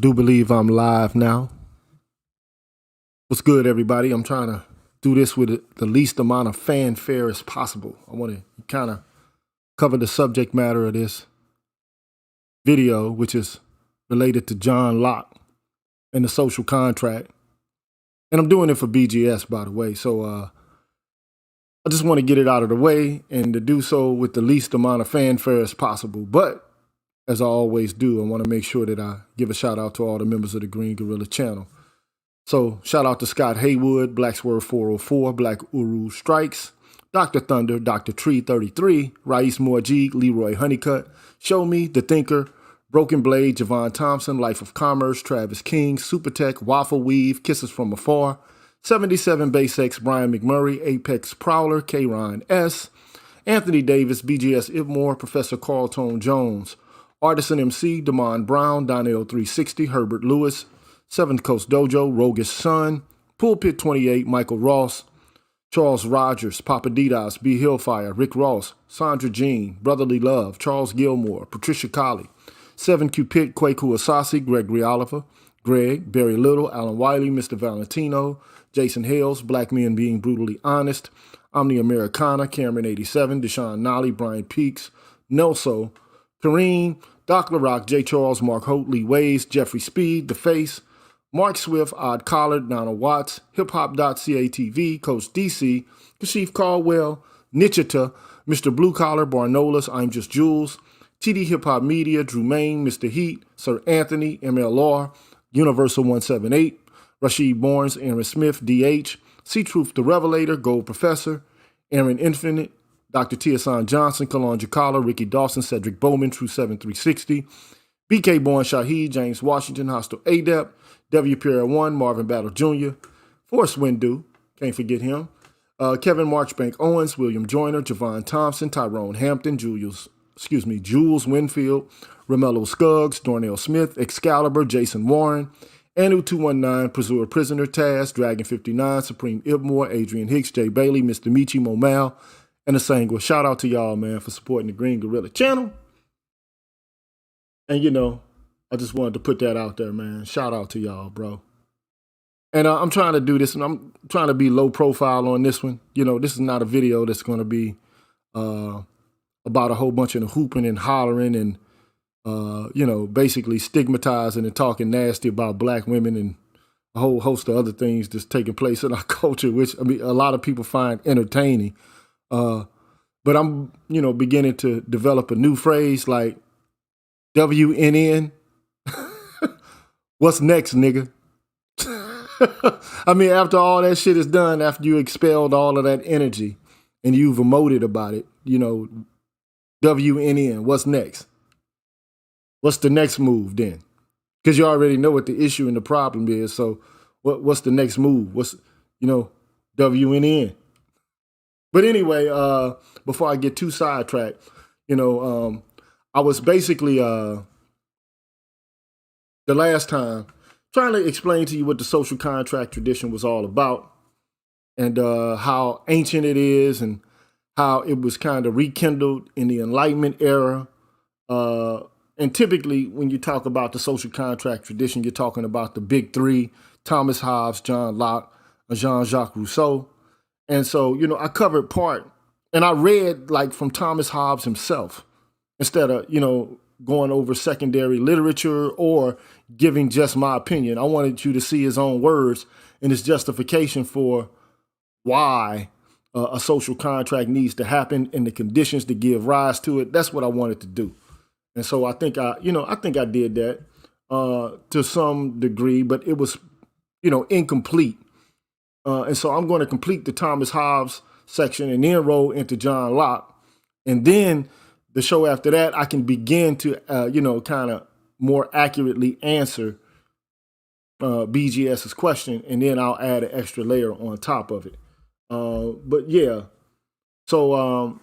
do believe I'm live now. What's good, everybody? I'm trying to do this with the least amount of fanfare as possible. I want to kind of cover the subject matter of this video, which is related to John Locke and the social contract. And I'm doing it for BGS, by the way. So I just want to get it out of the way and to do so with the least amount of fanfare as possible. But as I always do, I want to make sure that I give a shout out to all the members of the Green Gorilla channel. So shout out to Scott Haywood, Black Swerve 404, Black Uru Strikes, Dr. Thunder, Dr. Tree 33, Rais Morjeeg, Leroy Honeycutt, Show Me, The Thinker, Broken Blade, Javon Thompson, Life of Commerce, Travis King, Supertech, Waffle Weave, Kisses from Afar, 77 Base X, Brian McMurray, Apex Prowler, K-Ron S, Anthony Davis, BGS Ibmore, Professor Carl Tone Jones, Artisan MC, Damon Brown, Donnell 360, Herbert Lewis, Seventh Coast Dojo, Roguish Sun, Pulpit 28, Michael Ross, Charles Rogers, Papa Didas, B. Hillfire, Rick Ross, Sandra Jean, Brotherly Love, Charles Gilmore, Patricia Colley, 7 Cupid, Kwaku Asasi, Gregory Oliver, Greg, Barry Little, Alan Wiley, Mr. Valentino, Jason Hales, Black Men Being Brutally Honest, Omni Americana, Cameron 87, Deshaun Nolly, Brian Peaks, Nelso, Kareem, Doc LaRock, J. Charles, Mark Holt, Lee Ways, Jeffrey Speed, The Face, Mark Swift, Odd Collard, Nana Watts, HipHop.CATV, Coach DC, Kashif Caldwell, Nichita, Mr. Blue Collar, Barnolas, I'm Just Jules, TD Hip Hop Media, Drew Main, Mr. Heat, Sir Anthony, MLR, Universal 178, Rashid Barnes, Aaron Smith, DH, C-Truth the Revelator, Gold Professor, Aaron Infinite, Dr. Tiasan Johnson, Kalon Jakala, Ricky Dawson, Cedric Bowman, True 7360, BK Born Shaheed, James Washington, Hostile Adept, W. Pierre 1, Marvin Battle Jr., Forrest Windu, can't forget him, Kevin Marchbank Owens, William Joyner, Javon Thompson, Tyrone Hampton, Jules Winfield, Romello Scuggs, Dornell Smith, Excalibur, Jason Warren, Anu 219, Pursuer Prisoner, Taz, Dragon 59, Supreme Ibmore, Adrian Hicks, Jay Bailey, Mr. Michi Momal, and the Sangwa. Shout out to y'all, man, for supporting the Green Gorilla channel. And, you know, I just wanted to put that out there, man. Shout out to y'all, bro. And I'm trying to do this, and I'm trying to be low profile on this one. You know, this is not a video that's going to be about a whole bunch of hooping and hollering and, you know, basically stigmatizing and talking nasty about black women and a whole host of other things that's taking place in our culture, which, I mean, a lot of people find entertaining. But I'm, you know, beginning to develop a new phrase like WNN. What's next, nigga? I mean, after all that shit is done, after you expelled all of that energy and you've emoted about it, you know, WNN, what's next? What's the next move then? Because you already know what the issue and the problem is. So what's the next move? What's, you know, WNN? But anyway, before I get too sidetracked, you know, I was basically the last time trying to explain to you what the social contract tradition was all about and how ancient it is and how it was kind of rekindled in the Enlightenment era. And typically when you talk about the social contract tradition, you're talking about the big three: Thomas Hobbes, John Locke, and Jean-Jacques Rousseau. And so, you know, I covered part, and I read like from Thomas Hobbes himself instead of, you know, going over secondary literature or giving just my opinion. I wanted you to see his own words and his justification for why a social contract needs to happen and the conditions to give rise to it. That's what I wanted to do. And so I think I did that to some degree, but it was, you know, incomplete. And so I'm going to complete the Thomas Hobbes section and then roll into John Locke. And then the show after that, I can begin to, you know, kind of more accurately answer BGS's question. And then I'll add an extra layer on top of it. But yeah, so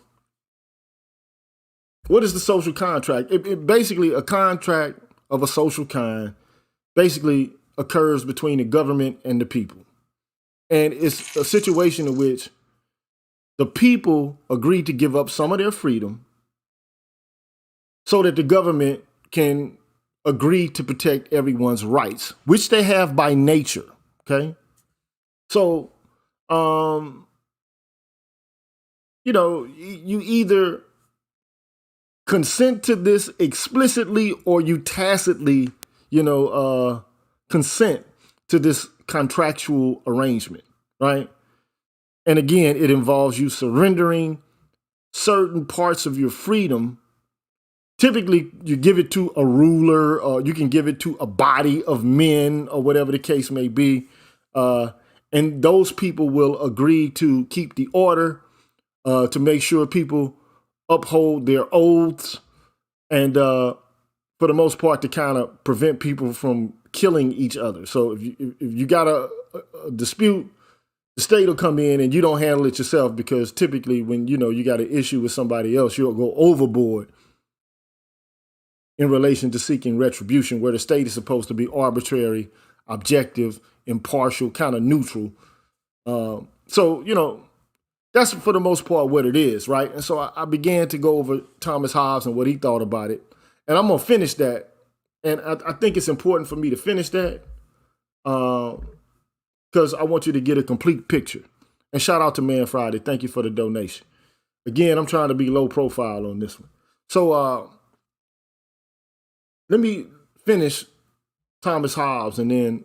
what is the social contract? It basically, a contract of a social kind basically occurs between the government and the people. And it's a situation in which the people agree to give up some of their freedom so that the government can agree to protect everyone's rights, which they have by nature. Okay. So, you either consent to this explicitly or you tacitly, consent to this contractual arrangement, right? And again, it involves you surrendering certain parts of your freedom. Typically, you give it to a ruler, or you can give it to a body of men, or whatever the case may be. And those people will agree to keep the order, to make sure people uphold their oaths, and for the most part, to kind of prevent people from killing each other. So if you got a dispute, the state will come in and you don't handle it yourself, because typically when you got an issue with somebody else, you'll go overboard in relation to seeking retribution, where the state is supposed to be arbitrary, objective, impartial, kind of neutral. So that's for the most part what it is, right? And so I began to go over Thomas Hobbes and what he thought about it. And I'm going to finish that. And I think it's important for me to finish that, because I want you to get a complete picture. And shout out to Man Friday. Thank you for the donation. Again, I'm trying to be low profile on this one. So let me finish Thomas Hobbes, and then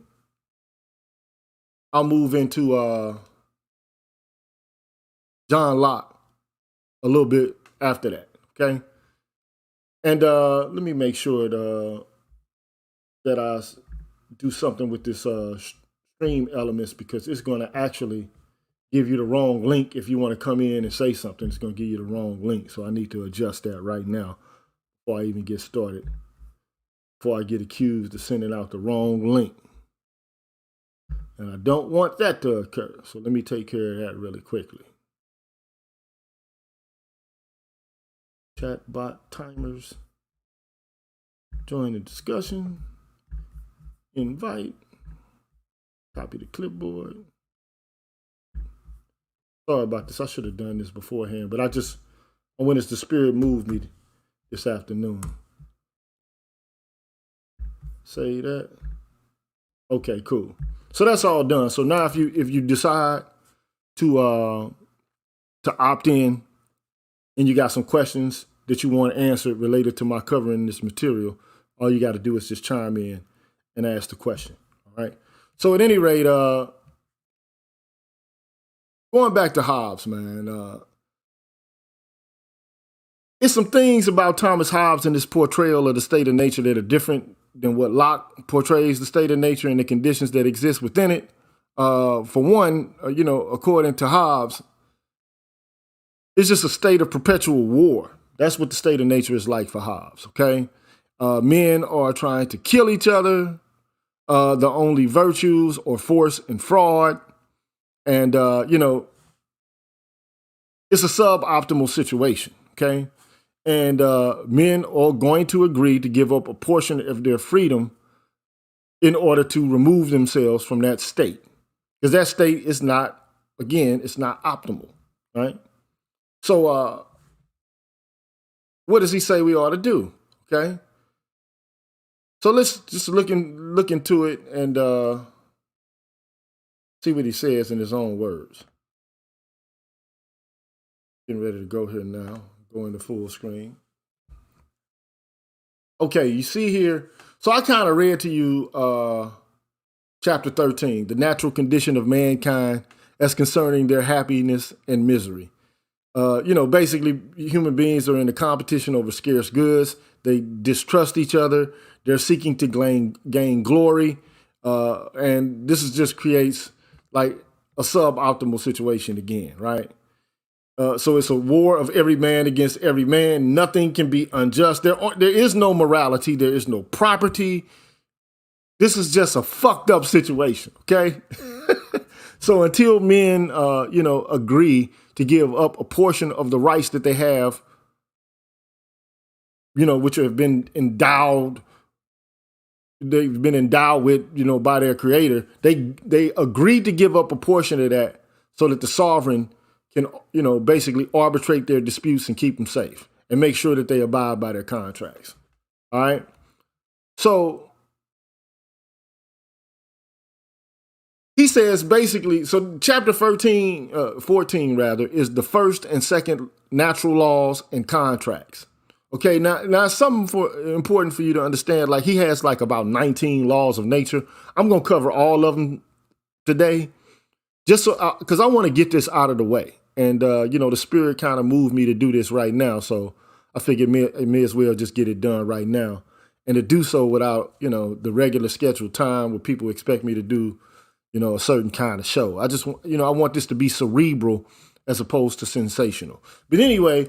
I'll move into John Locke a little bit after that, okay? And let me make sure that I do something with this stream elements, because it's going to actually give you the wrong link. If you want to come in and say something, it's going to give you the wrong link. So I need to adjust that right now before I even get started, before I get accused of sending out the wrong link. And I don't want that to occur. So let me take care of that really quickly. Chatbot timers. Join the discussion. Invite. Copy the clipboard. Sorry about this. I should have done this beforehand, but I went as the spirit moved me this afternoon. Say that. Okay, cool. So that's all done. So now if you decide to opt in, and you got some questions that you want answered related to my covering this material, all you got to do is just chime in and ask the question. All right. So at any rate, going back to Hobbes, man, it's some things about Thomas Hobbes and his portrayal of the state of nature that are different than what Locke portrays the state of nature and the conditions that exist within it. For one, according to Hobbes, it's just a state of perpetual war. That's what the state of nature is like for Hobbes, okay? Men are trying to kill each other. The only virtues are force and fraud. And, it's a suboptimal situation, okay? And men are going to agree to give up a portion of their freedom in order to remove themselves from that state. Because that state is not, again, it's not optimal, right? So what does he say we ought to do, okay? So let's just look into it and see what he says in his own words. Getting ready to go here now. Go into full screen. Okay, you see here. So I kind of read to you chapter 13, the natural condition of mankind as concerning their happiness and misery. Basically, human beings are in a competition over scarce goods. They distrust each other. They're seeking to gain glory. And this just creates like a suboptimal situation again, right? So it's a war of every man against every man. Nothing can be unjust. There is no morality. There is no property. This is just a fucked up situation, okay? So until men, agree to give up a portion of the rights that they have, which have been endowed, they've been endowed with, by their creator, they agreed to give up a portion of that so that the sovereign can, basically arbitrate their disputes and keep them safe and make sure that they abide by their contracts. All right. So he says basically, so chapter 14 rather, is the first and second natural laws and contracts. Okay, now something important for you to understand. Like he has like about 19 laws of nature. I'm gonna cover all of them today, just so because I want to get this out of the way. And the spirit kind of moved me to do this right now, so I figured it may as well just get it done right now, and to do so without the regular scheduled time where people expect me to do a certain kind of show. I just I want this to be cerebral as opposed to sensational. But anyway,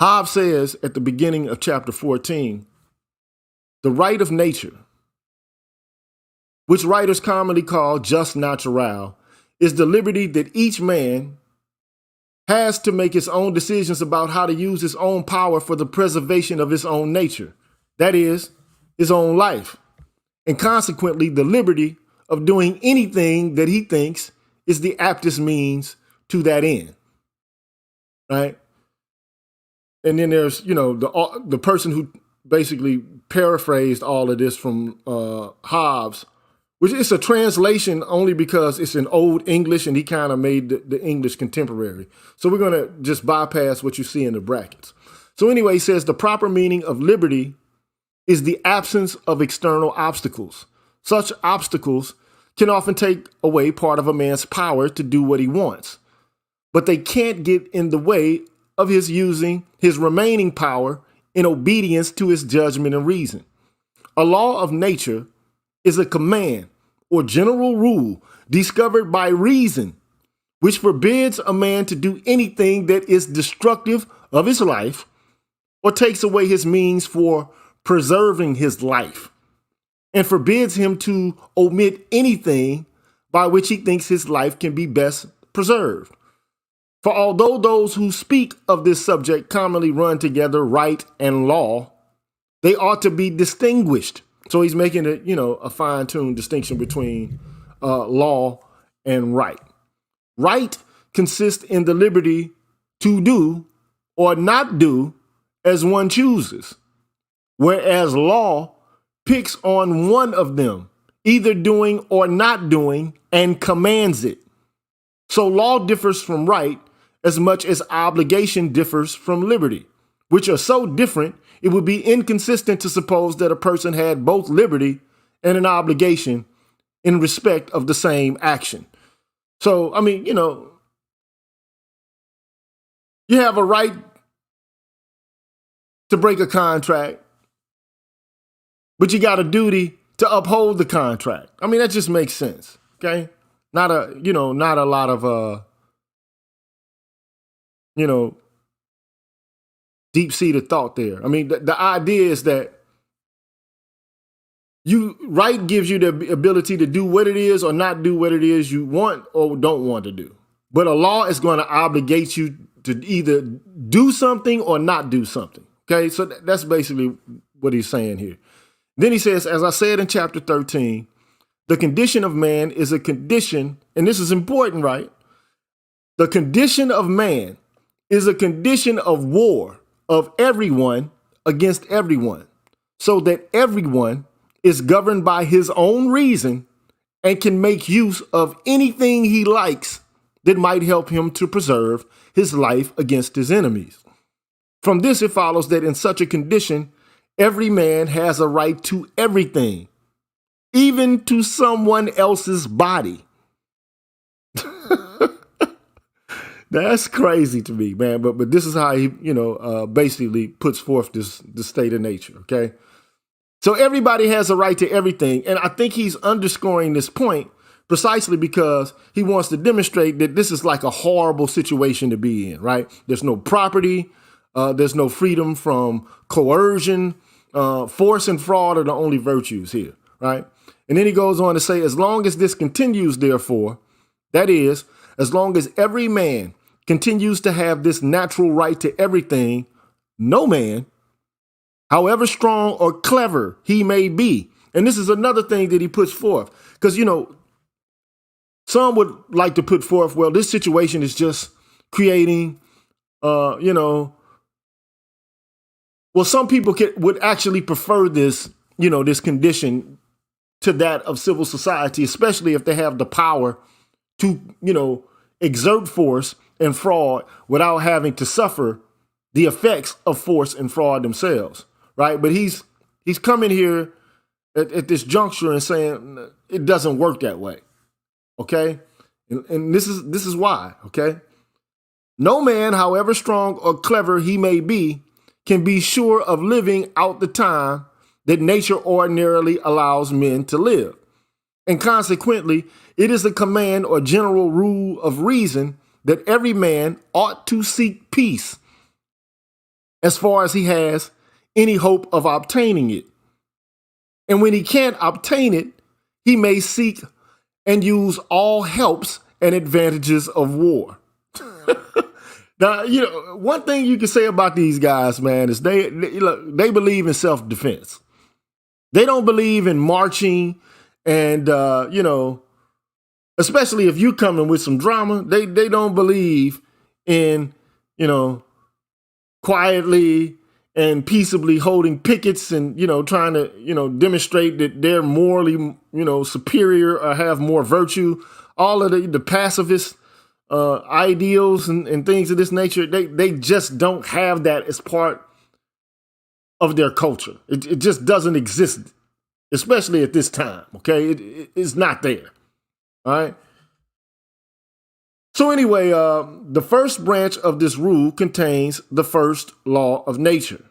Hobbes says at the beginning of chapter 14, the right of nature, which writers commonly call jus naturale, is the liberty that each man has to make his own decisions about how to use his own power for the preservation of his own nature, that is, his own life, and consequently the liberty of doing anything that he thinks is the aptest means to that end, right? And then there's, the person who basically paraphrased all of this from Hobbes, which is a translation only because it's in Old English and he kind of made the English contemporary. So we're going to just bypass what you see in the brackets. So anyway, he says the proper meaning of liberty is the absence of external obstacles. Such obstacles can often take away part of a man's power to do what he wants, but they can't get in the way of his using his remaining power in obedience to his judgment and reason. A law of nature is a command or general rule discovered by reason, which forbids a man to do anything that is destructive of his life or takes away his means for preserving his life, and forbids him to omit anything by which he thinks his life can be best preserved. For although those who speak of this subject commonly run together right and law, they ought to be distinguished. So he's making a fine-tuned distinction between law and right. Right consists in the liberty to do or not do as one chooses, whereas law picks on one of them, either doing or not doing, and commands it. So law differs from right as much as obligation differs from liberty, which are so different it would be inconsistent to suppose that a person had both liberty and an obligation in respect of the same action. So, I mean, you have a right to break a contract, but you got a duty to uphold the contract. I mean, that just makes sense, okay? Not a lot of, deep-seated thought there. I mean, the idea is that right gives you the ability to do what it is or not do what it is you want or don't want to do. But a law is going to obligate you to either do something or not do something. Okay, so that's basically what he's saying here. Then he says, as I said in chapter 13, the condition of man is a condition, and this is important, right? The condition of man is a condition of war of everyone against everyone, so that everyone is governed by his own reason and can make use of anything he likes that might help him to preserve his life against his enemies. From this, it follows that in such a condition, every man has a right to everything, even to someone else's body. That's crazy to me, man. But this is how he, basically puts forth this state of nature, okay? So everybody has a right to everything. And I think he's underscoring this point precisely because he wants to demonstrate that this is like a horrible situation to be in, right? There's no property. There's no freedom from coercion. Force and fraud are the only virtues here, right? And then he goes on to say, as long as this continues, therefore, that is, as long as every man continues to have this natural right to everything, no man, however strong or clever he may be, and this is another thing that he puts forth, because, some would like to put forth, well, this situation is just creating, what Well, some people would actually prefer this, this condition to that of civil society, especially if they have the power to, exert force and fraud without having to suffer the effects of force and fraud themselves, right? But he's coming here at this juncture and saying it doesn't work that way, okay? And this is why, okay? No man, however strong or clever he may be, can be sure of living out the time that nature ordinarily allows men to live. And consequently, it is a command or general rule of reason that every man ought to seek peace as far as he has any hope of obtaining it. And when he can't obtain it, he may seek and use all helps and advantages of war. Now, one thing you can say about these guys, man, is they believe in self-defense. They don't believe in marching and, especially if you coming with some drama, they don't believe in, quietly and peaceably holding pickets and, trying to, demonstrate that they're morally, superior or have more virtue. All of the pacifist ideals and things of this nature, they just don't have that as part of their culture. It just doesn't exist, especially at this time, okay? It's not there, all right? So anyway, the first branch of this rule contains the first law of nature,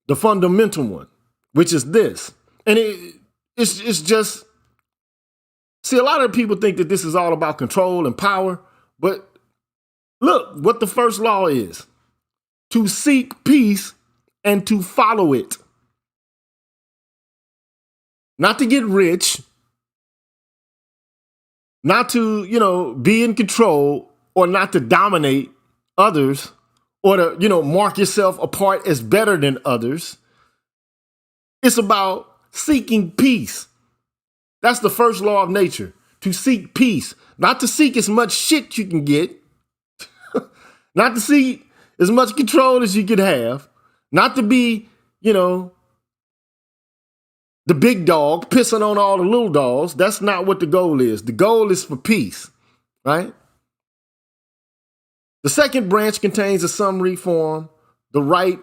the fundamental one, which is this. And it's just, see, a lot of people think that this is all about control and power, but look what the first law is: to seek peace and to follow it. Not to get rich, not to, be in control, or not to dominate others, or to, mark yourself apart as better than others. It's about seeking peace. That's the first law of nature, to seek peace. Not to seek as much shit you can get, not to seek as much control as you could have, not to be, the big dog pissing on all the little dogs. That's not what the goal is. The goal is for peace, right? The second branch contains in summary form, the right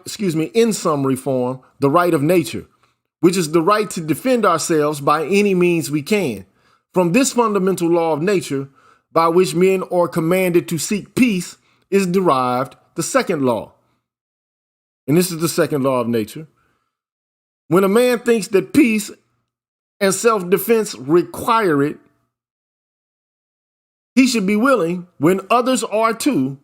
of nature, which is the right to defend ourselves by any means we can. From this fundamental law of nature, by which men are commanded to seek peace, is derived the second law. And this is the second law of nature. When a man thinks that peace and self-defense require it, he should be willing, when others are too,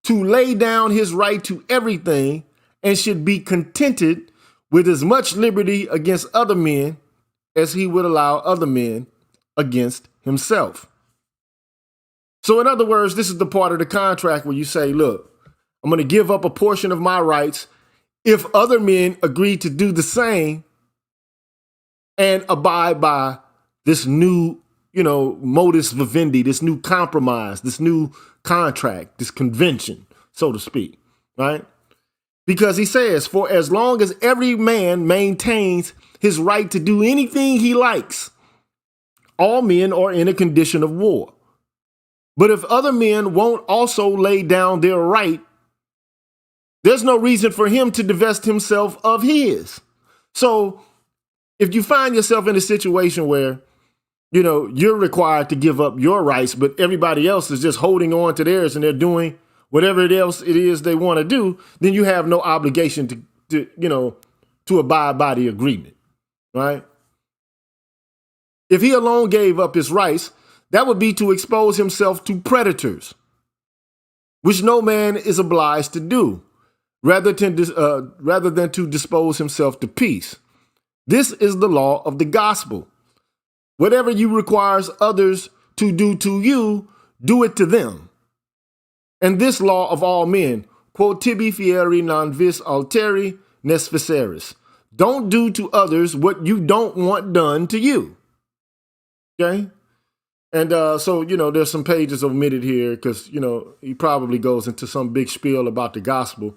to lay down his right to everything, and should be contented with as much liberty against other men as he would allow other men against himself. So in other words, this is the part of the contract where you say, look, I'm going to give up a portion of my rights if other men agree to do the same and abide by this new, modus vivendi, this new compromise, this new contract, this convention, so to speak, right? Because he says, for as long as every man maintains his right to do anything he likes, all men are in a condition of war. But if other men won't also lay down their right, there's no reason for him to divest himself of his. So if you find yourself in a situation where, you're required to give up your rights, but everybody else is just holding on to theirs and they're doing whatever else it is they want to do, then you have no obligation to abide by the agreement, right? If he alone gave up his rights, that would be to expose himself to predators, which no man is obliged to do, rather than to dispose himself to peace. This is the law of the gospel. Whatever you requires others to do to you, do it to them. And this law of all men, quod tibi fieri non vis alteri nesficeris. Don't do to others what you don't want done to you. Okay? And so, there's some pages omitted here because, he probably goes into some big spiel about the gospel,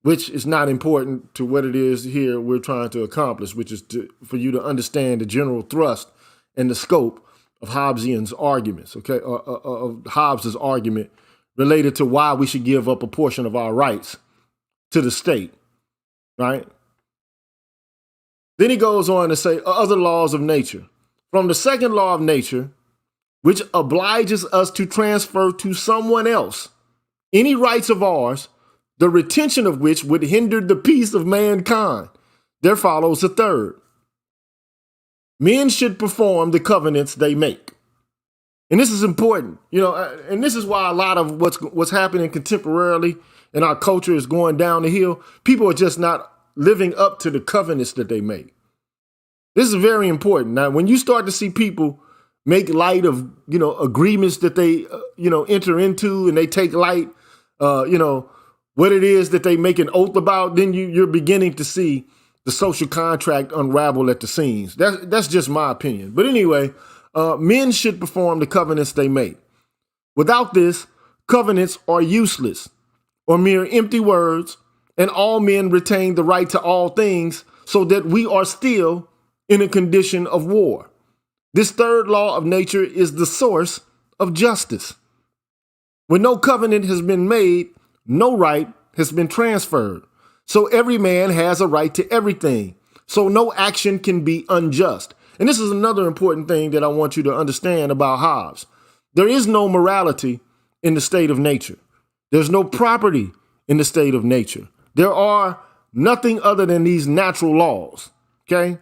which is not important to what it is here we're trying to accomplish, which is for you to understand the general thrust and the scope of Hobbesian's arguments, okay, of Hobbes's argument related to why we should give up a portion of our rights to the state, right? Then he goes on to say other laws of nature. From the second law of nature, which obliges us to transfer to someone else any rights of ours, the retention of which would hinder the peace of mankind, there follows a third. Men should perform the covenants they make. And this is important, and this is why a lot of what's happening contemporarily in our culture is going down the hill. People are just not living up to the covenants that they make. This is very important. Now, when you start to see people make light of, agreements that they, enter into, and they take light, what it is that they make an oath about, then you're beginning to see the social contract unravel at the seams. That's just my opinion. But anyway, men should perform the covenants they make. Without this, covenants are useless or mere empty words, and all men retain the right to all things, so that we are still in a condition of war. This third law of nature is the source of justice. When no covenant has been made, no right has been transferred. So every man has a right to everything. So no action can be unjust. And this is another important thing that I want you to understand about Hobbes. There is no morality in the state of nature. There's no property in the state of nature. There are nothing other than these natural laws, okay?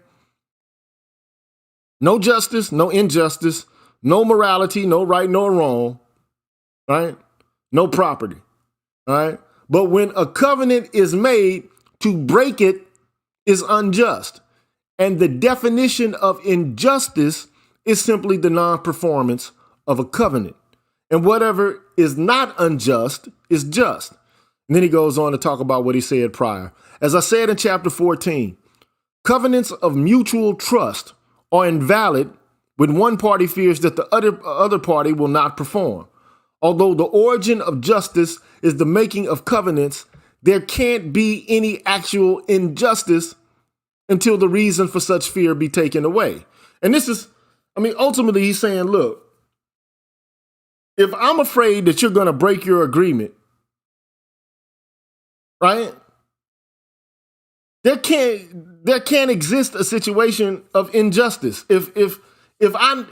No justice, no injustice, no morality, no right nor wrong, right? No property, all right? But when a covenant is made, to break it is unjust. And the definition of injustice is simply the non-performance of a covenant. And whatever is not unjust is just. And then he goes on to talk about what he said prior. As I said in chapter 14, covenants of mutual trust are invalid when one party fears that the other party will not perform. Although the origin of justice is the making of covenants, there can't be any actual injustice until the reason for such fear be taken away. And this is, ultimately he's saying, look, if I'm afraid that you're going to break your agreement, right? There can't exist a situation of injustice. If I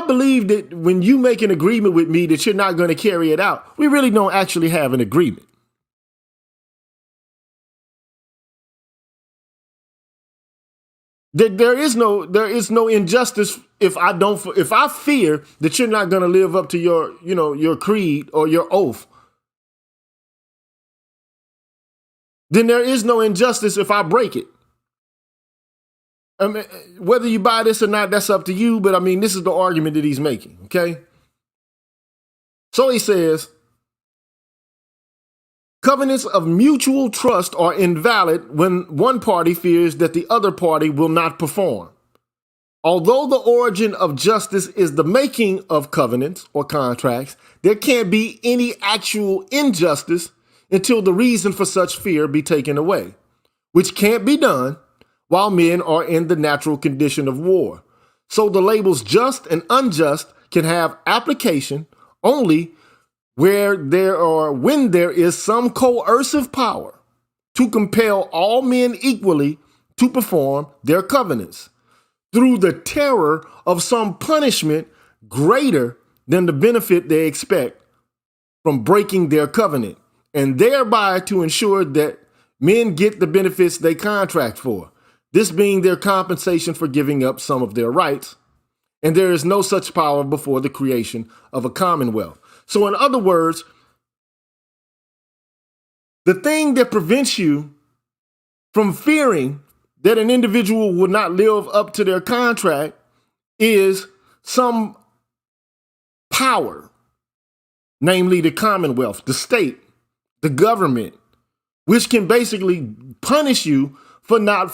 believe that when you make an agreement with me that you're not going to carry it out, we really don't actually have an agreement. There is no injustice if I fear that you're not going to live up to your creed or your oath. Then there is no injustice if I break it. Whether you buy this or not, that's up to you. But this is the argument that he's making. Okay. So he says, covenants of mutual trust are invalid when one party fears that the other party will not perform. Although the origin of justice is the making of covenants or contracts, there can't be any actual injustice until the reason for such fear be taken away, which can't be done while men are in the natural condition of war. So the labels just and unjust can have application only when there is some coercive power to compel all men equally to perform their covenants through the terror of some punishment greater than the benefit they expect from breaking their covenant, and thereby to ensure that men get the benefits they contract for, this being their compensation for giving up some of their rights. And there is no such power before the creation of a commonwealth. So in other words, the thing that prevents you from fearing that an individual will not live up to their contract is some power, namely the commonwealth, the state, the government, which can basically punish you for not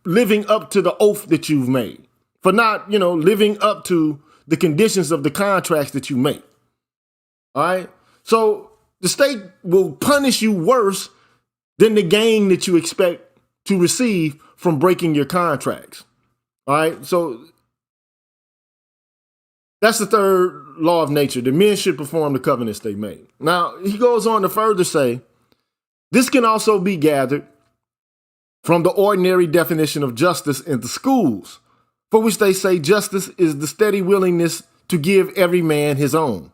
living up to the oath that you've made, for not, living up to the conditions of the contracts that you make. All right. So the state will punish you worse than the gain that you expect to receive from breaking your contracts. All right, so that's the third law of nature. The men should perform the covenants they made. Now, he goes on to further say, this can also be gathered from the ordinary definition of justice in the schools, for which they say justice is the steady willingness to give every man his own.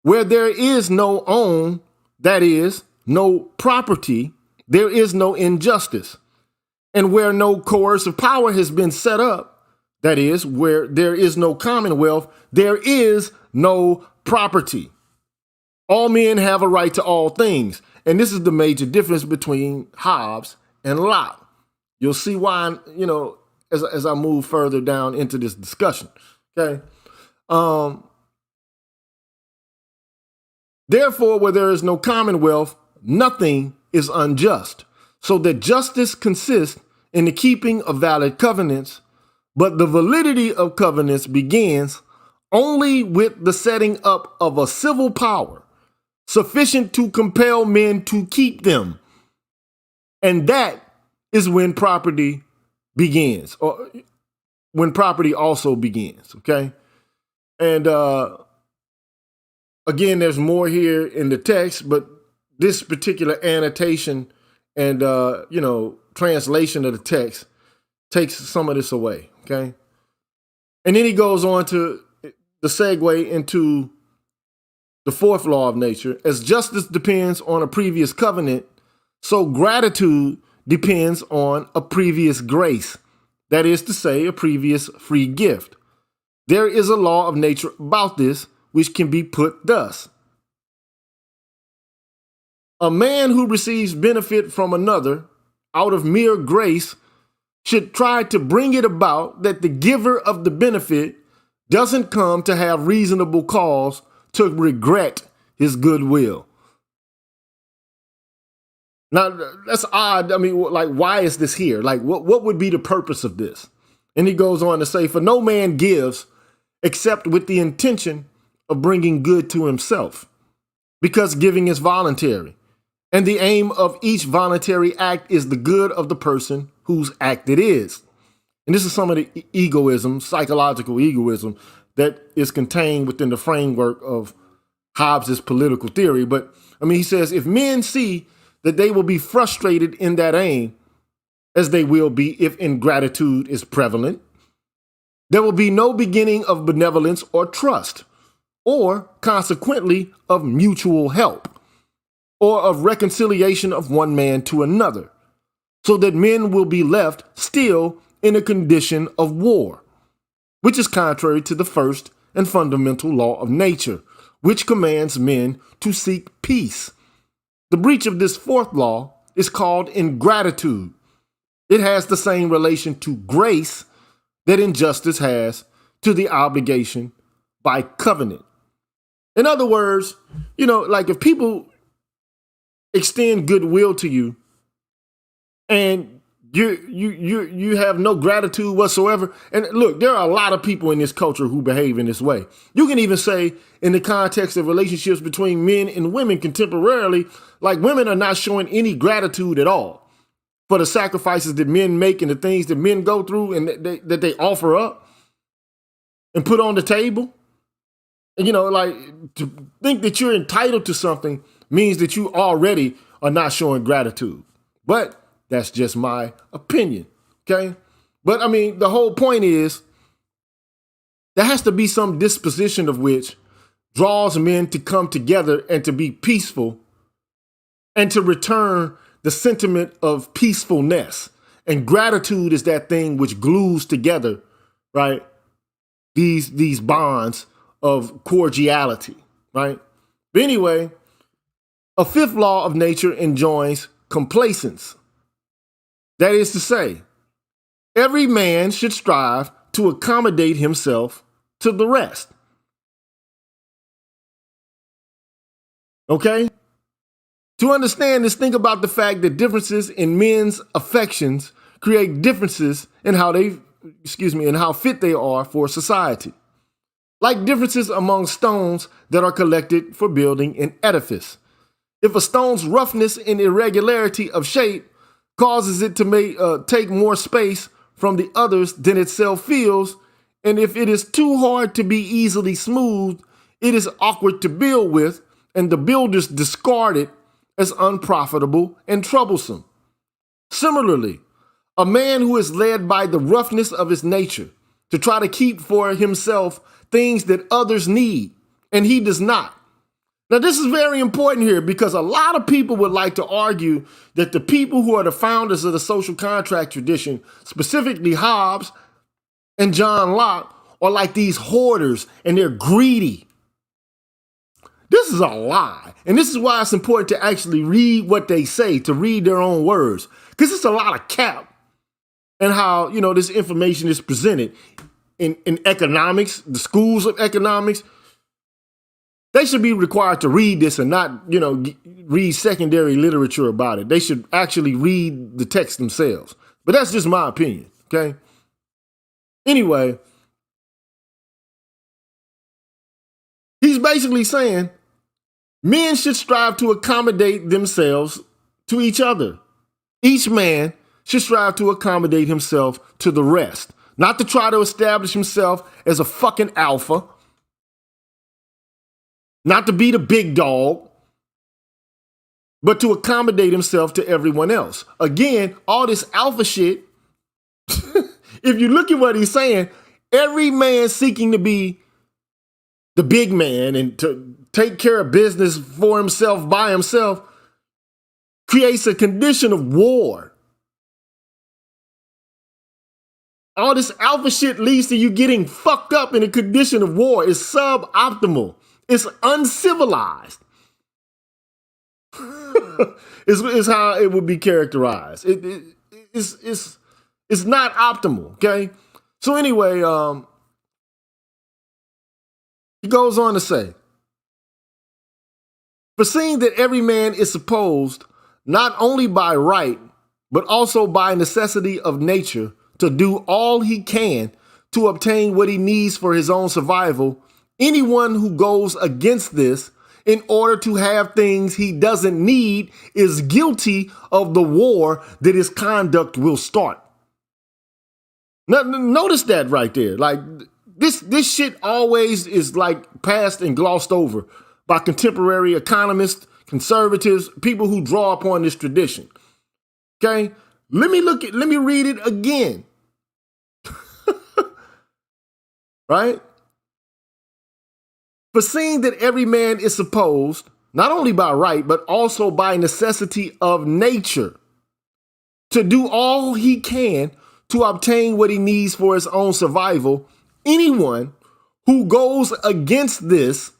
Where there is no own, that is, no property, there is no injustice. And where no coercive power has been set up, that is, where there is no commonwealth, there is no property. All men have a right to all things. And this is the major difference between Hobbes and Locke. You'll see why, as I move further down into this discussion. Okay. Therefore, where there is no commonwealth, nothing is unjust. So that justice consists in the keeping of valid covenants, but the validity of covenants begins only with the setting up of a civil power sufficient to compel men to keep them. And that is when property begins, or when property also begins, okay? And again, there's more here in the text, but this particular annotation and, translation of the text takes some of this away, okay? And then he goes on to the segue into the fourth law of nature. As justice depends on a previous covenant, so gratitude depends on a previous grace. That is to say, a previous free gift. There is a law of nature about this, which can be put thus. A man who receives benefit from another out of mere grace should try to bring it about that the giver of the benefit doesn't come to have reasonable cause to regret his goodwill. Now, that's odd. I mean, like, why is this here? Like, what would be the purpose of this? And he goes on to say, for no man gives except with the intention of bringing good to himself, because giving is voluntary. And the aim of each voluntary act is the good of the person whose act it is. And this is some of the egoism, psychological egoism, that is contained within the framework of Hobbes' political theory. But, he says, if men see that they will be frustrated in that aim, as they will be if ingratitude is prevalent, there will be no beginning of benevolence or trust, or consequently of mutual help, or of reconciliation of one man to another, so that men will be left still in a condition of war, which is contrary to the first and fundamental law of nature, which commands men to seek peace. The breach of this fourth law is called ingratitude. It has the same relation to grace that injustice has to the obligation by covenant. In other words, like if people extend goodwill to you and you have no gratitude whatsoever. And look, there are a lot of people in this culture who behave in this way. You can even say in the context of relationships between men and women contemporarily, like women are not showing any gratitude at all for the sacrifices that men make and the things that men go through and that they offer up and put on the table. And, like to think that you're entitled to something means that you already are not showing gratitude. But that's just my opinion, okay? But, the whole point is there has to be some disposition of which draws men to come together and to be peaceful and to return the sentiment of peacefulness. And gratitude is that thing which glues together, right, these bonds of cordiality, right? But anyway, a fifth law of nature enjoins complacence. That is to say, every man should strive to accommodate himself to the rest. Okay? To understand this, think about the fact that differences in men's affections create differences in how fit they are for society. Like differences among stones that are collected for building an edifice. If a stone's roughness and irregularity of shape causes it to take more space from the others than itself feels, and if it is too hard to be easily smoothed, it is awkward to build with, and the builders discard it as unprofitable and troublesome. Similarly, a man who is led by the roughness of his nature to try to keep for himself things that others need, and he does not. Now, this is very important here because a lot of people would like to argue that the people who are the founders of the social contract tradition, specifically Hobbes and John Locke, are like these hoarders and they're greedy. This is a lie. And this is why it's important to actually read what they say, to read their own words, because it's a lot of cap and how, this information is presented in economics, the schools of economics. They should be required to read this and not, read secondary literature about it. They should actually read the text themselves. But that's just my opinion, okay? Anyway, he's basically saying men should strive to accommodate themselves to each other. Each man should strive to accommodate himself to the rest, not to try to establish himself as a fucking alpha, not to be the big dog, but to accommodate himself to everyone else. Again, all this alpha shit, if you look at what he's saying, every man seeking to be the big man and to take care of business for himself by himself creates a condition of war. All this alpha shit leads to you getting fucked up in a condition of war. It's suboptimal. It's uncivilized. Is how it would be characterized. It's not optimal, okay? So anyway, he goes on to say, foreseeing that every man is supposed, not only by right, but also by necessity of nature, to do all he can to obtain what he needs for his own survival, anyone who goes against this in order to have things he doesn't need is guilty of the war that his conduct will start. Now, notice that right there. Like this shit always is like passed and glossed over by contemporary economists, conservatives, people who draw upon this tradition. Okay? Let me read it again. Right? Foreseeing that every man is supposed, not only by right, but also by necessity of nature, to do all he can to obtain what he needs for his own survival, anyone who goes against this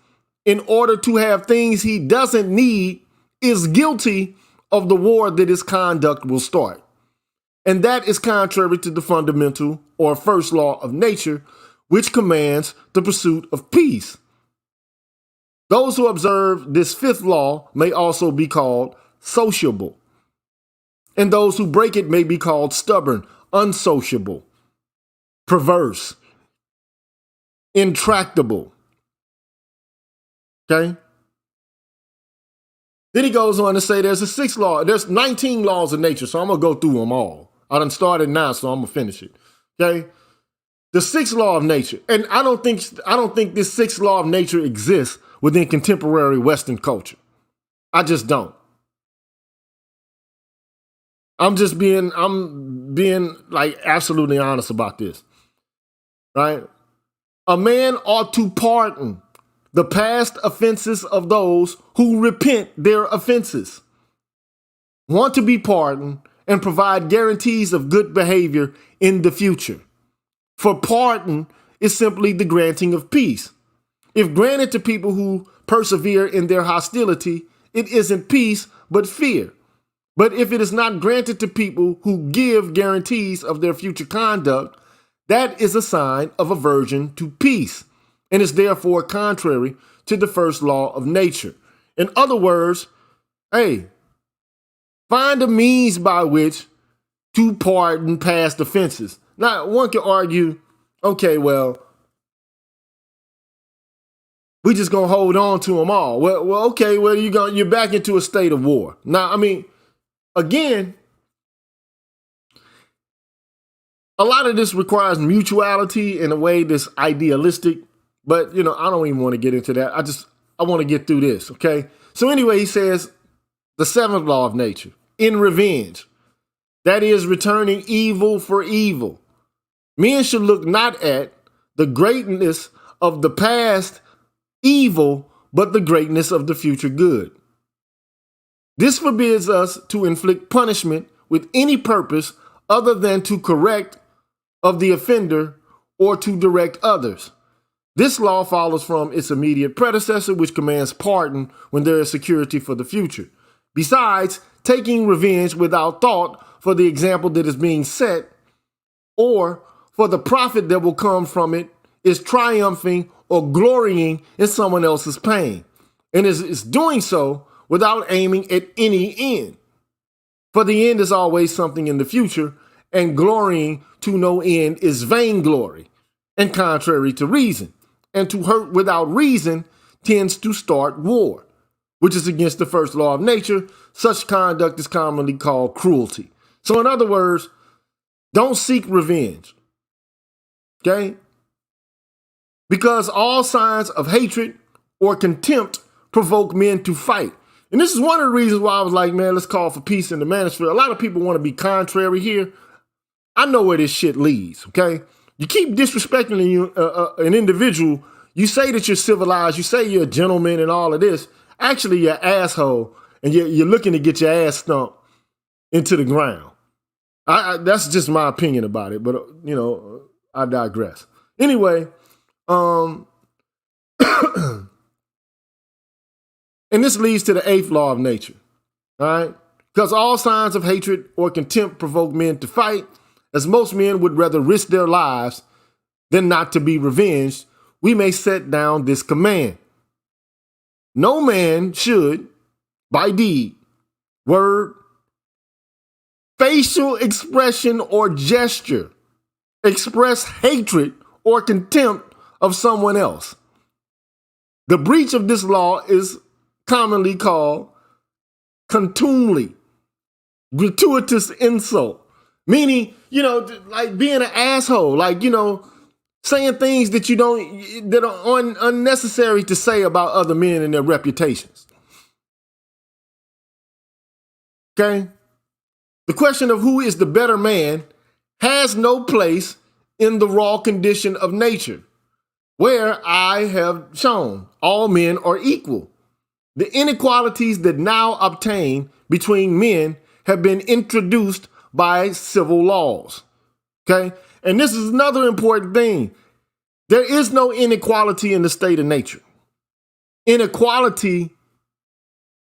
in order to have things he doesn't need is guilty of the war that his conduct will start. And that is contrary to the fundamental or first law of nature, which commands the pursuit of peace. Those who observe this fifth law may also be called sociable, and those who break it may be called stubborn, unsociable, perverse, intractable. Okay? Then he goes on to say there's a sixth law. There's 19 laws of nature, so I'm going to go through them all. I done started now, so I'm going to finish it. Okay? The sixth law of nature. And I don't think this sixth law of nature exists within contemporary Western culture. I just don't. I'm being like absolutely honest about this. Right? A man ought to pardon the past offenses of those who repent their offenses, want to be pardoned, and provide guarantees of good behavior in the future. For pardon is simply the granting of peace. If granted to people who persevere in their hostility, it isn't peace, but fear. But if it is not granted to people who give guarantees of their future conduct, that is a sign of aversion to peace, and is therefore contrary to the first law of nature. In other words, find a means by which to pardon past offenses. Now, one can argue, okay, well, We just gonna hold on to them all. Well, okay. Well, you're back into a state of war. Now, I mean, again, a lot of this requires mutuality in a way that's idealistic. But I don't even want to get into that. I want to get through this. Okay. So anyway, he says the seventh law of nature in revenge. That is returning evil for evil. Men should look not at the greatness of the past evil, but the greatness of the future good. This forbids us to inflict punishment with any purpose other than to correct of the offender or to direct others. This law follows from its immediate predecessor, which commands pardon when there is security for the future. Besides, taking revenge without thought for the example that is being set or for the profit that will come from it is triumphing or glorying in someone else's pain, and is doing so without aiming at any end. For the end is always something in the future, and glorying to no end is vainglory and contrary to reason. And to hurt without reason tends to start war, which is against the first law of nature. Such conduct is commonly called cruelty. So in other words, don't seek revenge. Okay? Because all signs of hatred or contempt provoke men to fight. And this is one of the reasons why I was like, man, let's call for peace in the manosphere. A lot of people want to be contrary here. I know where this shit leads, okay? You keep disrespecting an individual. You say that you're civilized. You say you're a gentleman and all of this. Actually, you're an asshole, and you're looking to get your ass stumped into the ground. That's just my opinion about it, but, I digress. Anyway, and this leads to the eighth law of nature, all right? Because all signs of hatred or contempt provoke men to fight. As most men would rather risk their lives than not to be revenged, we may set down this command. No man should, by deed, word, facial expression, or gesture, express hatred or contempt of someone else. The breach of this law is commonly called contumely, gratuitous insult. Meaning, like being an asshole, like, saying things that are unnecessary to say about other men and their reputations. Okay? The question of who is the better man has no place in the raw condition of nature, where I have shown all men are equal. The inequalities that now obtain between men have been introduced by civil laws, okay? And this is another important thing. There is no inequality in the state of nature. Inequality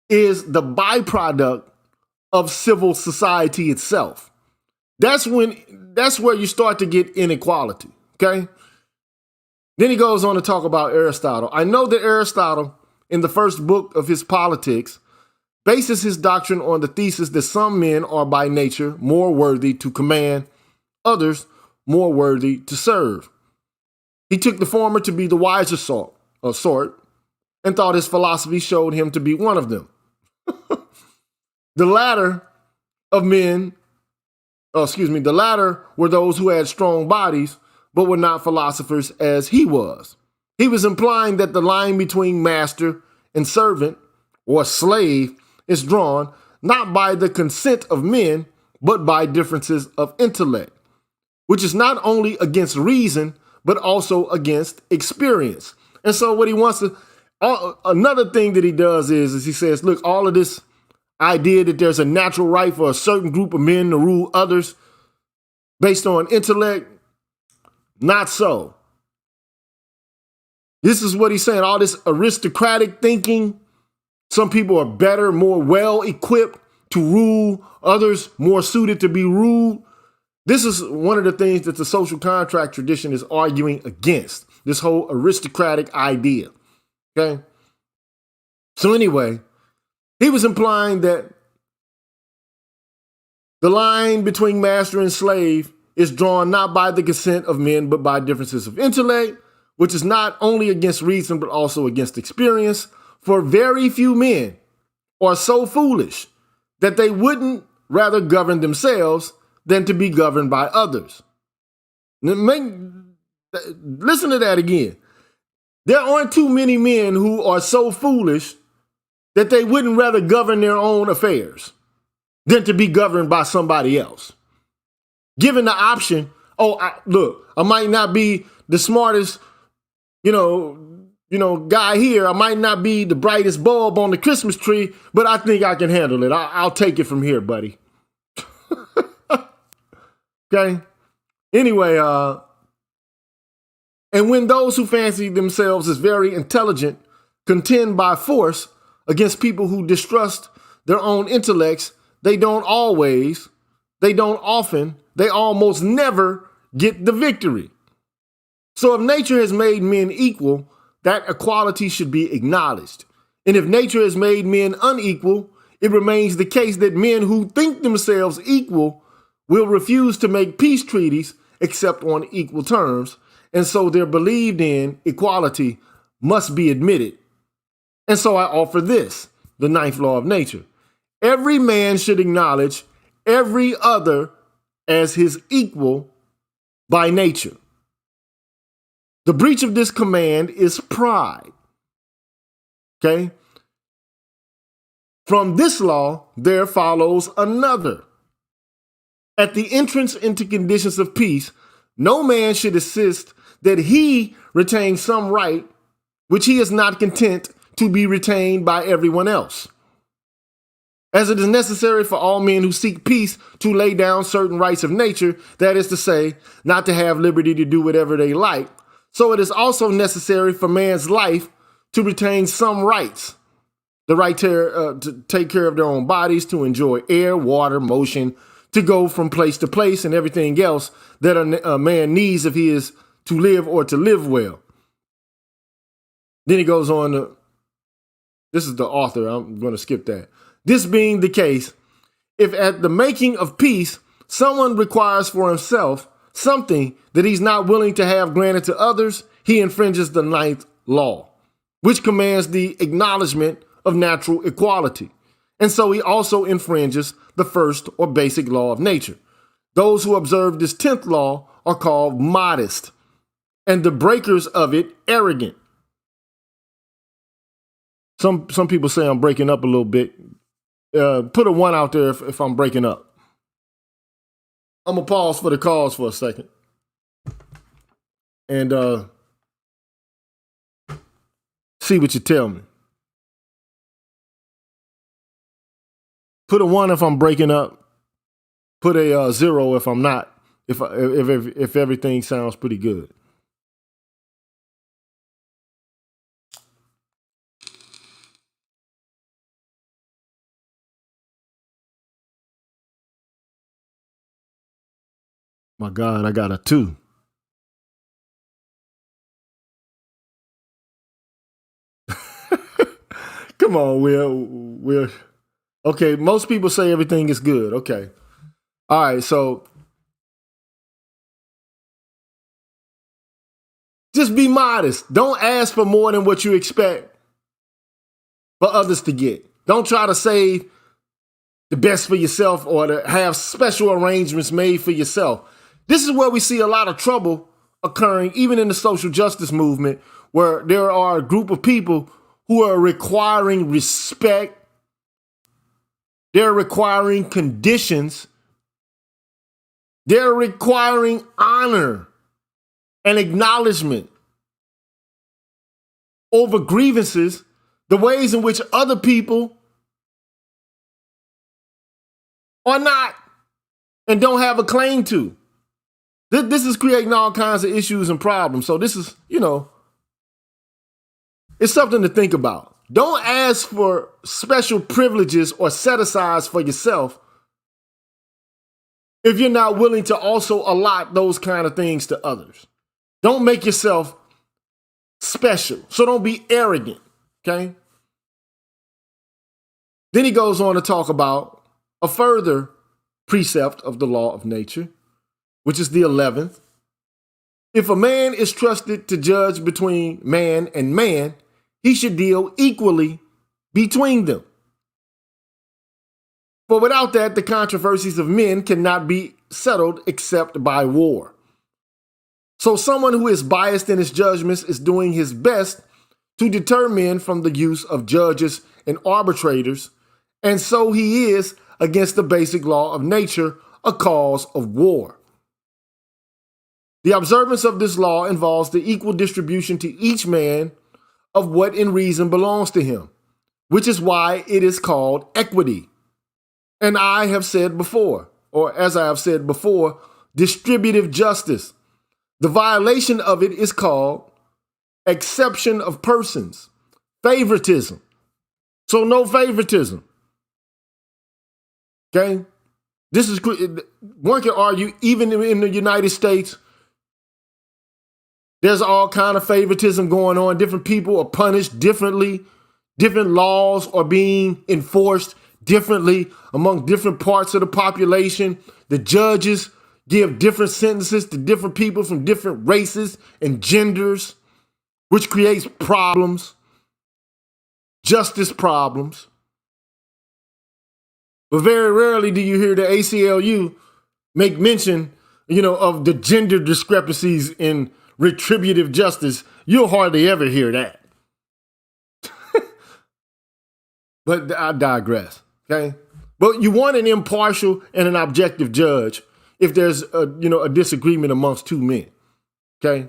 is the byproduct of civil society itself. That's where you start to get inequality, okay? Then he goes on to talk about Aristotle. I know that Aristotle, in the first book of his Politics, bases his doctrine on the thesis that some men are by nature more worthy to command, others more worthy to serve. He took the former to be the wiser sort, and thought his philosophy showed him to be one of them. The latter were those who had strong bodies, but were not philosophers as he was. He was implying that the line between master and servant or slave is drawn not by the consent of men, but by differences of intellect, which is not only against reason, but also against experience. And so what he wants to, another thing that he does is he says, look, all of this idea that there's a natural right for a certain group of men to rule others based on intellect, not so. This is what he's saying, all this aristocratic thinking. Some people are better, more well-equipped to rule, others more suited to be ruled. This is one of the things that the social contract tradition is arguing against, this whole aristocratic idea, okay? So anyway, he was implying that the line between master and slave is drawn not by the consent of men, but by differences of intellect, which is not only against reason, but also against experience. For very few men are so foolish that they wouldn't rather govern themselves than to be governed by others. Listen to that again. There aren't too many men who are so foolish that they wouldn't rather govern their own affairs than to be governed by somebody else. Given the option, look, I might not be the smartest, guy here. I might not be the brightest bulb on the Christmas tree, but I think I can handle it. I'll take it from here, buddy. Okay. Anyway, and when those who fancy themselves as very intelligent contend by force against people who distrust their own intellects, they almost never get the victory. So if nature has made men equal, that equality should be acknowledged. And if nature has made men unequal, it remains the case that men who think themselves equal will refuse to make peace treaties except on equal terms, and so their believed in equality must be admitted. And so I offer this, the ninth law of nature. Every man should acknowledge every other as his equal by nature. The breach of this command is pride. Okay? From this law, there follows another. At the entrance into conditions of peace, no man should insist that he retain some right which he is not content to be retained by everyone else. As it is necessary for all men who seek peace to lay down certain rights of nature, that is to say, not to have liberty to do whatever they like, so it is also necessary for man's life to retain some rights. The right to take care of their own bodies, to enjoy air, water, motion, to go from place to place, and everything else that a man needs if he is to live or to live well. Then he goes on to, this is the author, I'm going to skip that. This being the case, if at the making of peace, someone requires for himself something that he's not willing to have granted to others, he infringes the ninth law, which commands the acknowledgement of natural equality. And so he also infringes the first or basic law of nature. Those who observe this 10th law are called modest, and the breakers of it arrogant. Some people say I'm breaking up a little bit. Put a 1 out there if I'm breaking up. I'm going to pause for the cause for a second. And see what you tell me. Put a 1 if I'm breaking up. Put a 0 if I'm not. If everything sounds pretty good. My God, I got a 2. Come on, Will. Okay, most people say everything is good. Okay. All right, so just be modest. Don't ask for more than what you expect for others to get. Don't try to save the best for yourself or to have special arrangements made for yourself. This is where we see a lot of trouble occurring, even in the social justice movement, where there are a group of people who are requiring respect. They're requiring conditions. They're requiring honor and acknowledgement over grievances, the ways in which other people are not and don't have a claim to. This is creating all kinds of issues and problems. So this is, it's something to think about. Don't ask for special privileges or set-asides for yourself if you're not willing to also allot those kind of things to others. Don't make yourself special. So don't be arrogant, okay? Then he goes on to talk about a further precept of the law of nature, which is the 11th. If a man is trusted to judge between man and man, he should deal equally between them. For without that, the controversies of men cannot be settled except by war. So someone who is biased in his judgments is doing his best to deter men from the use of judges and arbitrators, and so he is, against the basic law of nature, a cause of war. The observance of this law involves the equal distribution to each man of what in reason belongs to him, which is why it is called equity. And I have said before, or as I have said before, distributive justice. The violation of it is called exception of persons, favoritism. So no favoritism. Okay? This is, one can argue, even in the United States, there's all kind of favoritism going on. Different people are punished differently. Different laws are being enforced differently among different parts of the population. The judges give different sentences to different people from different races and genders, which creates problems, justice problems. But very rarely do you hear the ACLU make mention, of the gender discrepancies in retributive justice. You'll hardly ever hear that. But I digress, okay? But you want an impartial and an objective judge if there's a disagreement amongst two men, okay?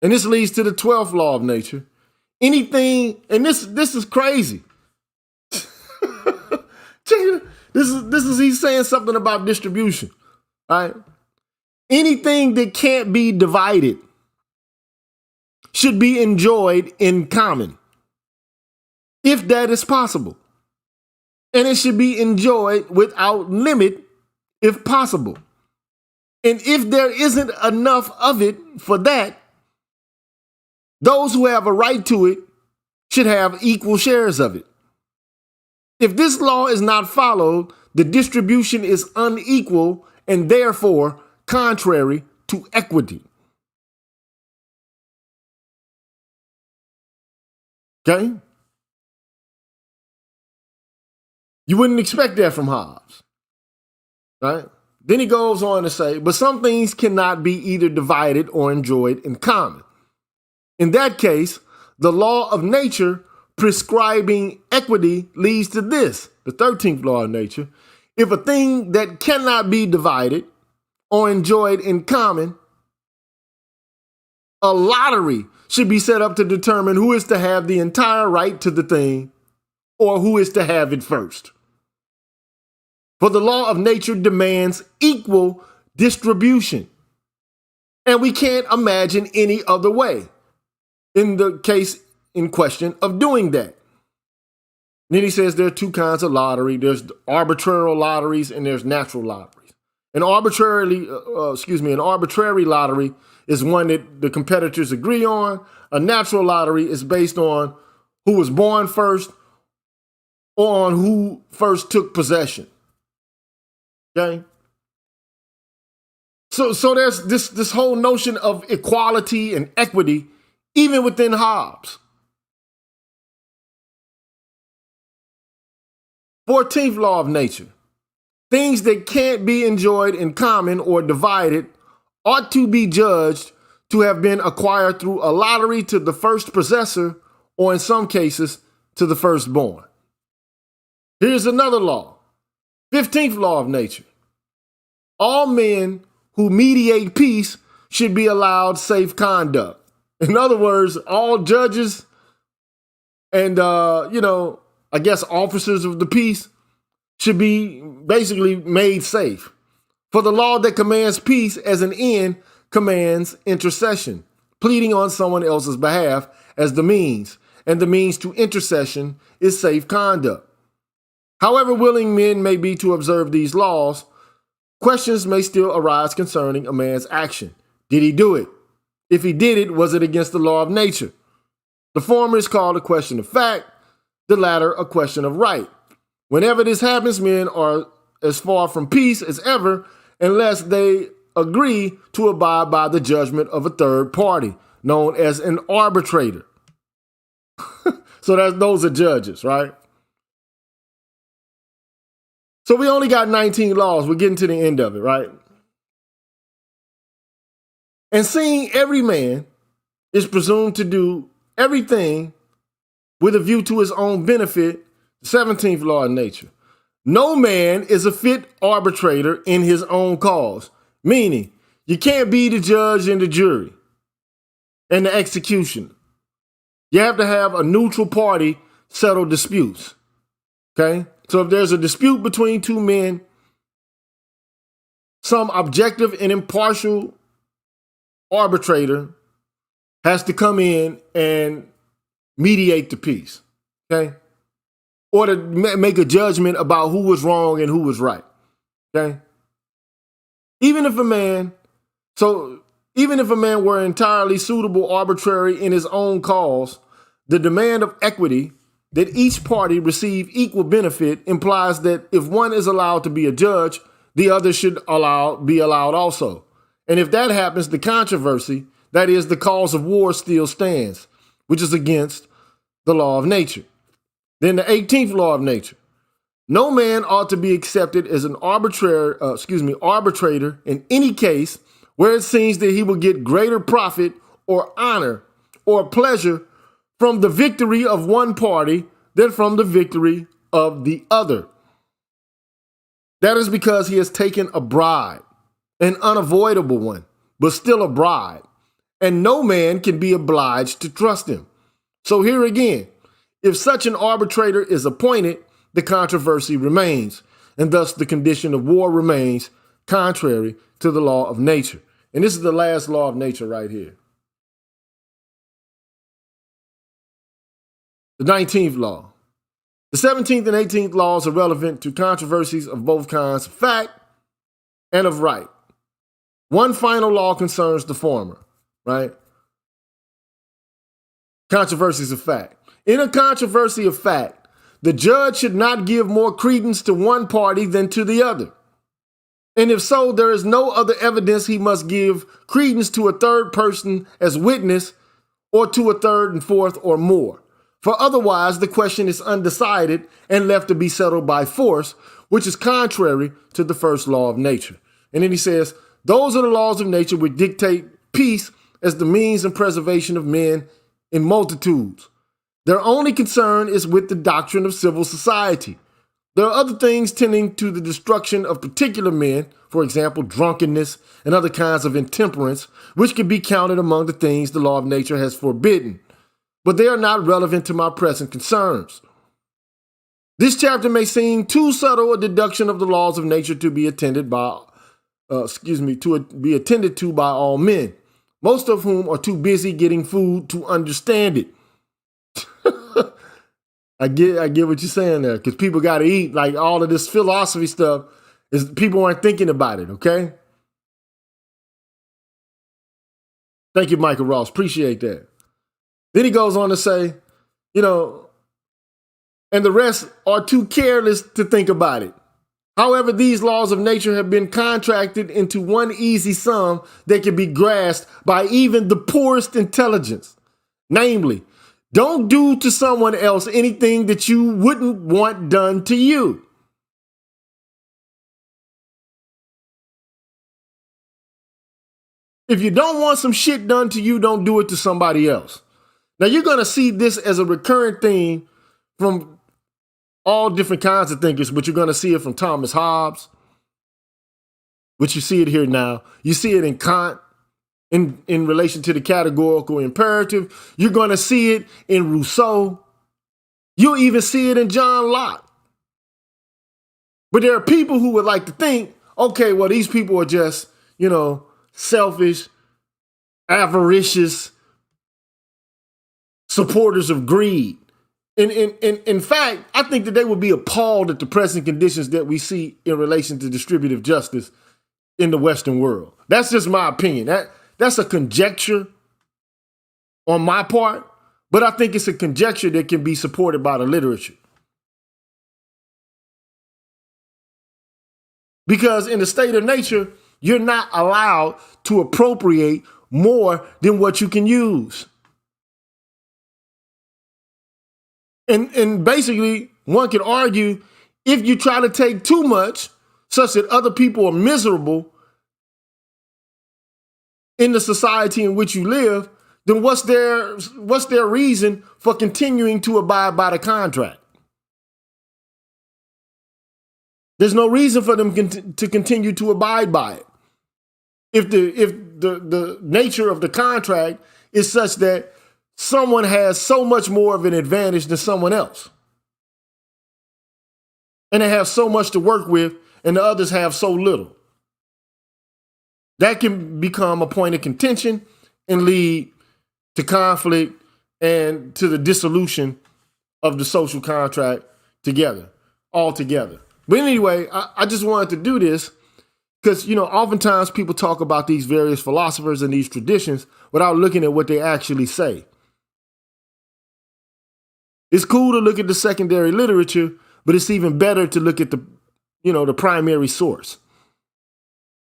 And this leads to the 12th law of nature. Anything, and this is crazy. This is he's saying something about distribution, all right? Anything that can't be divided should be enjoyed in common, if that is possible. And it should be enjoyed without limit, if possible. And if there isn't enough of it for that, those who have a right to it should have equal shares of it. If this law is not followed, the distribution is unequal and therefore contrary to equity. Okay? You wouldn't expect that from Hobbes, right? Then he goes on to say, but some things cannot be either divided or enjoyed in common. In that case, the law of nature prescribing equity leads to this, the 13th law of nature. If a thing that cannot be divided or enjoyed in common, a lottery should be set up to determine who is to have the entire right to the thing or who is to have it first. For the law of nature demands equal distribution, and we can't imagine any other way in the case in question of doing that. Then he says there are two kinds of lottery. There's arbitrary lotteries and there's natural lotteries. An arbitrary lottery is one that the competitors agree on. A natural lottery is based on who was born first or on who first took possession. Okay? So there's this whole notion of equality and equity even within Hobbes. 14th law of nature. Things that can't be enjoyed in common or divided ought to be judged to have been acquired through a lottery to the first possessor, or in some cases, to the firstborn. Here's another law. 15th law of nature. All men who mediate peace should be allowed safe conduct. In other words, all judges and, officers of the peace should be basically made safe. For the law that commands peace as an end commands intercession, pleading on someone else's behalf as the means, and the means to intercession is safe conduct. However willing men may be to observe these laws, questions may still arise concerning a man's action. Did he do it? If he did it, was it against the law of nature? The former is called a question of fact, the latter a question of right. Whenever this happens, men are as far from peace as ever, unless they agree to abide by the judgment of a third party, known as an arbitrator. So those are judges, right? So we only got 19 laws. We're getting to the end of it, right? And seeing every man is presumed to do everything with a view to his own benefit, the 17th law of nature. No man is a fit arbitrator in his own cause, meaning you can't be the judge and the jury and the executioner. You have to have a neutral party settle disputes, okay? So if there's a dispute between two men, some objective and impartial arbitrator has to come in and mediate the peace, okay? Or to make a judgment about who was wrong and who was right, okay? Even if a man were entirely suitable arbitrary in his own cause, the demand of equity that each party receive equal benefit implies that if one is allowed to be a judge, the other should be allowed also. And if that happens, the controversy, that is the cause of war, still stands, which is against the law of nature. Then the 18th law of nature. No man ought to be accepted as an arbitrator in any case where it seems that he will get greater profit or honor or pleasure from the victory of one party than from the victory of the other. That is because he has taken a bribe, an unavoidable one, but still a bribe, and no man can be obliged to trust him. So here again, if such an arbitrator is appointed, the controversy remains, and thus the condition of war remains contrary to the law of nature. And this is the last law of nature right here. The 19th law. The 17th and 18th laws are relevant to controversies of both kinds of fact and of right. One final law concerns the former, right? Controversies of fact. In a controversy of fact, the judge should not give more credence to one party than to the other. And if so, there is no other evidence he must give credence to a third person as witness or to a third and fourth or more. For otherwise, the question is undecided and left to be settled by force, which is contrary to the first law of nature. And then he says, those are the laws of nature which dictate peace as the means and preservation of men in multitudes. Their only concern is with the doctrine of civil society. There are other things tending to the destruction of particular men, for example, drunkenness and other kinds of intemperance, which can be counted among the things the law of nature has forbidden. But they are not relevant to my present concerns. This chapter may seem too subtle a deduction of the laws of nature to be attended by all men, most of whom are too busy getting food to understand it. I get what you're saying there, because people got to eat. Like all of this philosophy stuff is people aren't thinking about it. Okay. Thank you, Michael Ross. Appreciate that. Then he goes on to say, and the rest are too careless to think about it. However, these laws of nature have been contracted into one easy sum that can be grasped by even the poorest intelligence. Namely, don't do to someone else anything that you wouldn't want done to you. If you don't want some shit done to you, don't do it to somebody else. Now, you're going to see this as a recurrent theme from all different kinds of thinkers, but you're going to see it from Thomas Hobbes, which you see it here now. You see it in Kant in relation to the categorical imperative. You're going to see it in Rousseau. You'll even see it in John Locke. But there are people who would like to think, okay, well, these people are just, selfish, avaricious, supporters of greed. In fact, I think that they would be appalled at the present conditions that we see in relation to distributive justice in the Western world. That's just my opinion. That's a conjecture on my part, but I think it's a conjecture that can be supported by the literature. Because in the state of nature, you're not allowed to appropriate more than what you can use. And basically, one could argue if you try to take too much, such that other people are miserable in the society in which you live, then what's their reason for continuing to abide by the contract? There's no reason for them to continue to abide by it. If the nature of the contract is such that someone has so much more of an advantage than someone else, and they have so much to work with, and the others have so little, that can become a point of contention and lead to conflict and to the dissolution of the social contract altogether. But anyway, I just wanted to do this because, oftentimes people talk about these various philosophers and these traditions without looking at what they actually say. It's cool to look at the secondary literature, but it's even better to look at the primary source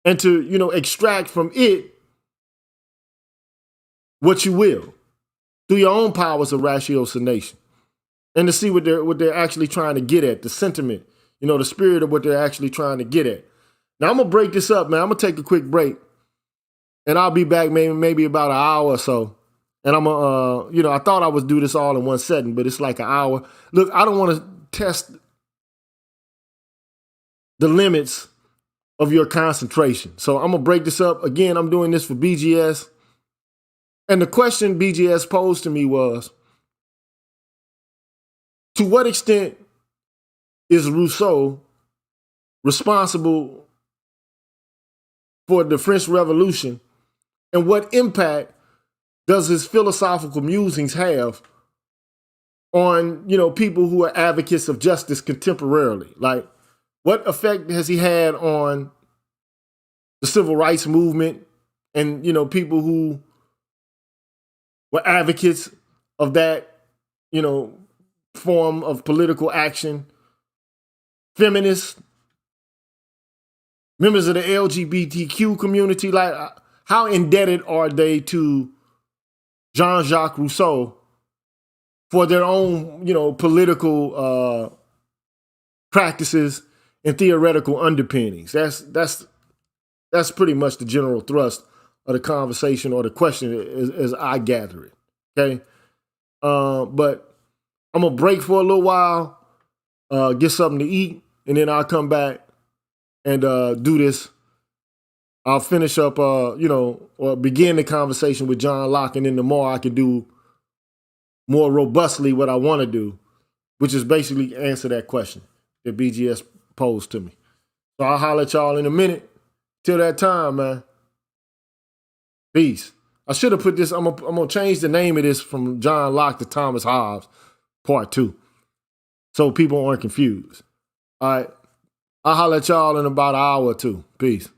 and to, extract from it what you will through your own powers of ratiocination and to see what they're actually trying to get at, the sentiment, the spirit of what they're actually trying to get at. Now, I'm going to break this up, man. I'm going to take a quick break, and I'll be back maybe about an hour or so. And I'm going to, I thought I would do this all in one setting, but it's like an hour. Look, I don't want to test the limits of your concentration. So I'm going to break this up. Again, I'm doing this for BGS. And the question BGS posed to me was, to what extent is Rousseau responsible for the French Revolution, and what impact does his philosophical musings have on, people who are advocates of justice contemporarily? Like, what effect has he had on the civil rights movement and, people who were advocates of that, form of political action, feminists, members of the LGBTQ community? Like, how indebted are they to Jean-Jacques Rousseau for their own, political practices and theoretical underpinnings? That's pretty much the general thrust of the conversation or the question as I gather it. Okay, but I'm gonna break for a little while, get something to eat, and then I'll come back and do this. I'll finish up, or begin the conversation with John Locke, and then tomorrow I can do more robustly what I want to do, which is basically answer that question that BGS posed to me. So I'll holler at y'all in a minute. Till that time, man. Peace. I should have put this, I'm gonna change the name of this from John Locke to Thomas Hobbes, part 2, so people aren't confused. All right. I'll holler at y'all in about an hour or two. Peace.